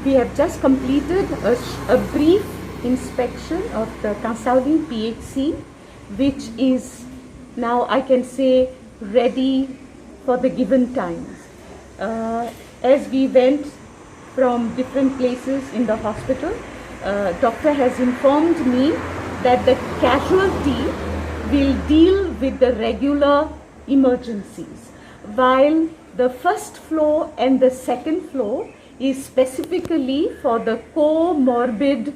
We have just completed a brief inspection of the Kansauli PHC, which is now, I can say, ready for the given times. As we went from different places in the hospital, doctor has informed me that the casualty will deal with the regular emergencies, while the first floor and the second floor is specifically for the comorbid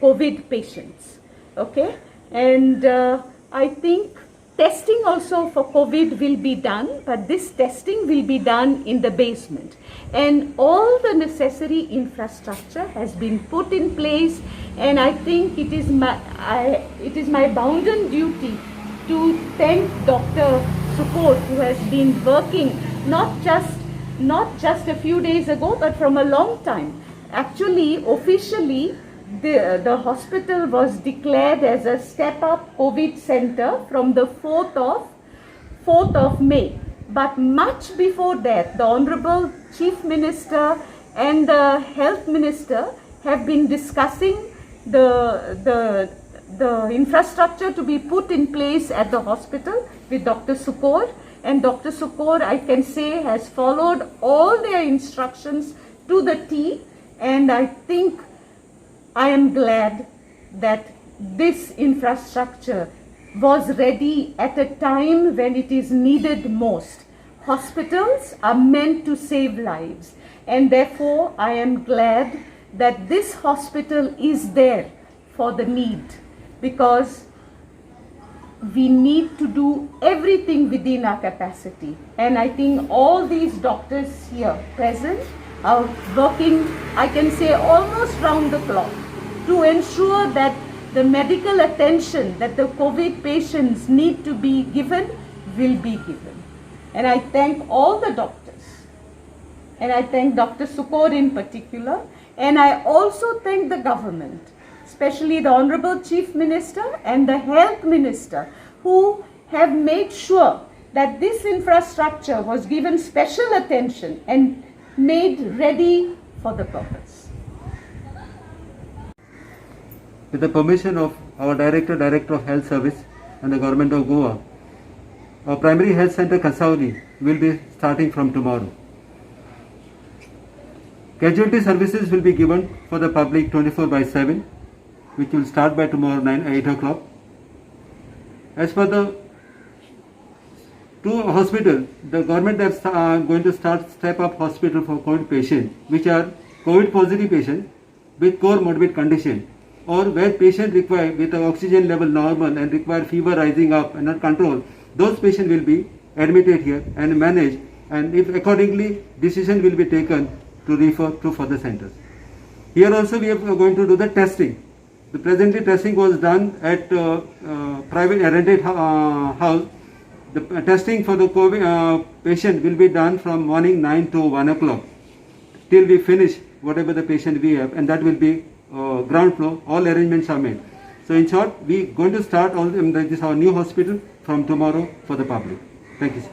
COVID patients. Okay, and I think testing also for COVID will be done, but this testing will be done in the basement, and all the necessary infrastructure has been put in place. And I think it is my bounden duty to thank Dr. Support, who has been working not just a few days ago, but from a long time. Actually, officially, the hospital was declared as a step-up COVID center from the 4th of May. But much before that, the Honorable Chief Minister and the Health Minister have been discussing the infrastructure to be put in place at the hospital with Dr. Sukor. And Dr. Sukor, I can say, has followed all their instructions to the T. And I think I am glad that this infrastructure was ready at a time when it is needed most. Hospitals are meant to save lives. And therefore, I am glad that this hospital is there for the need, because we need to do everything within our capacity. And I think all these doctors here present are working, I can say, almost round the clock to ensure that the medical attention that the COVID patients need to be given will be given. And I thank all the doctors. And I thank Dr. Sukor in particular. And I also thank the government, especially the Honorable Chief Minister and the Health Minister, who have made sure that this infrastructure was given special attention and made ready for the purpose. With the permission of our Director of Health Service and the Government of Goa, our Primary Health Center Kansauli will be starting from tomorrow. Casualty services will be given for the public 24/7, which will start by tomorrow 8 o'clock. As for the two hospitals, the government is going to start step-up hospital for COVID patients, which are COVID positive patients with comorbid condition, or where patient require with the oxygen level normal and require fever rising up and not control. Those patients will be admitted here and managed, and if accordingly decision will be taken to refer to further centers. Here also we are going to do the testing. The presently testing was done at private rented house. The testing for the COVID patient will be done from morning 9 to 1 o'clock till we finish whatever the patient we have, and that will be ground floor. All arrangements are made. So in short, we are going to start this our new hospital from tomorrow for the public. Thank you, sir.